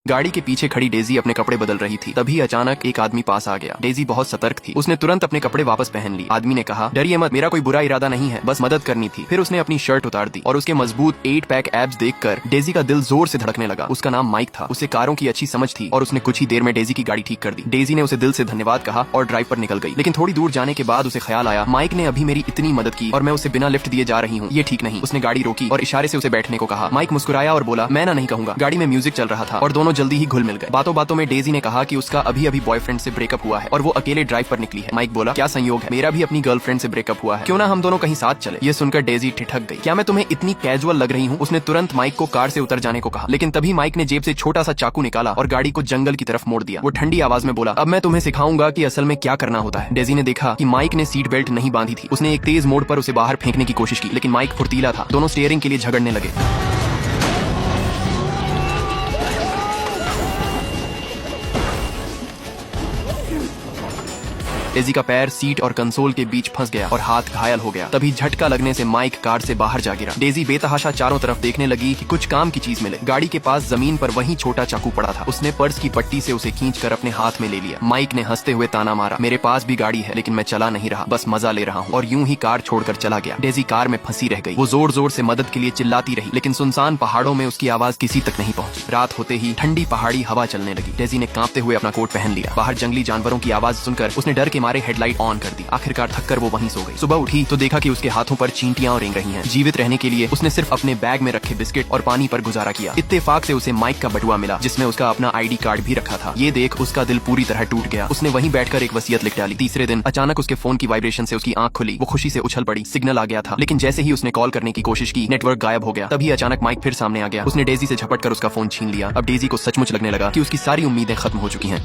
गाड़ी के पीछे खड़ी डेजी अपने कपड़े बदल रही थी। तभी अचानक एक आदमी पास आ गया। डेजी बहुत सतर्क थी। उसने तुरंत अपने कपड़े वापस पहन लिए। आदमी ने कहा, डरिए मत, मेरा कोई बुरा इरादा नहीं है, बस मदद करनी थी। फिर उसने अपनी शर्ट उतार दी और उसके मजबूत 8 पैक एब्स देखकर डेजी का दिल जोर से धड़कने लगा। उसका नाम माइक था। उसे कारों की अच्छी समझ थी और उसने कुछ ही देर में डेजी की गाड़ी ठीक कर दी। डेजी ने उसे दिल से धन्यवाद कहा और ड्राइव पर निकल गई। लेकिन थोड़ी दूर जाने के बाद उसे ख्याल आया, माइक ने अभी मेरी इतनी मदद की और मैं उसे बिना लिफ्ट दिए जा रही हूँ, ये ठीक नहीं। उसने गाड़ी रोकी और इशारे से उसे बैठने को कहा। माइक मुस्कुराया और बोला, मैं नहीं कहूंगा। गाड़ी में म्यूजिक चल रहा था और दोनों जल्दी ही घुल मिल गए। बातों बातों में डेजी ने कहा कि उसका अभी अभी बॉयफ्रेंड से ब्रेकअप हुआ है और वो अकेले ड्राइव पर निकली है। माइक बोला, क्या संयोग है, मेरा भी अपनी गर्लफ्रेंड से ब्रेकअप हुआ है, क्यों ना हम दोनों कहीं साथ चले। ये सुनकर डेजी ठिठक गई। क्या मैं तुम्हें इतनी कैजुअल लग रही हूँ? उसने तुरंत माइक को कार से उतर जाने को कहा। लेकिन तभी माइक ने जेब से छोटा सा चाकू निकाला और गाड़ी को जंगल की तरफ मोड़ दिया। वो ठंडी आवाज में बोला, अब मैं तुम्हें सिखाऊंगा कि असल में क्या करना होता है। डेजी ने देखा कि माइक ने सीट बेल्ट नहीं बांधी थी। उसने एक तेज मोड़ पर उसे बाहर फेंकने की कोशिश की, लेकिन माइक फुर्तीला था। दोनों स्टीयरिंग के लिए झगड़ने लगे। डेजी का पैर सीट और कंसोल के बीच फंस गया और हाथ घायल हो गया। तभी झटका लगने से माइक कार से बाहर जा गिरा। डेजी बेतहाशा चारों तरफ देखने लगी कि कुछ काम की चीज मिले। गाड़ी के पास जमीन पर वही छोटा चाकू पड़ा था। उसने पर्स की पट्टी से उसे खींचकर अपने हाथ में ले लिया। माइक ने हंसते हुए ताना मारा, मेरे पास भी गाड़ी है लेकिन मैं चला नहीं रहा, बस मजा ले रहा हूँ। और यूं ही कार छोड़कर चला गया। डेजी कार में फंसी रह गई। वो जोर जोर से मदद के लिए चिल्लाती रही, लेकिन सुनसान पहाड़ों में उसकी आवाज किसी तक नहीं पहुंची। रात होते ही ठंडी पहाड़ी हवा चलने लगी। डेजी ने कांपते हुए अपना कोट पहन लिया। बाहर जंगली जानवरों की आवाज सुनकर उसने डर के मारे हेडलाइट ऑन कर दी। आखिरकार थककर वो वहीं सो गई। सुबह उठी तो देखा कि उसके हाथों पर चींटियां रेंग रही हैं। जीवित रहने के लिए उसने सिर्फ अपने बैग में रखे बिस्किट और पानी पर गुजारा किया। इत्तेफाक से उसे माइक का बटुआ मिला जिसमें उसका अपना आईडी कार्ड भी रखा था। ये देख उसका दिल पूरी तरह टूट गया। उसने वहीं बैठकर एक वसीयत लिख डाली। तीसरे दिन अचानक उसके फोन की वाइब्रेशन से उसकी आंख खुली। वो खुशी से उछल पड़ी। सिग्नल आ गया था, लेकिन जैसे ही उसने कॉल करने की कोशिश की, नेटवर्क गायब हो गया। तभी अचानक माइक फिर सामने आ गया। उसने डेजी से झपट कर उसका फोन छीन लिया। अब डेजी को सचमुच लगने लगा कि उसकी सारी उम्मीदें खत्म हो चुकी हैं।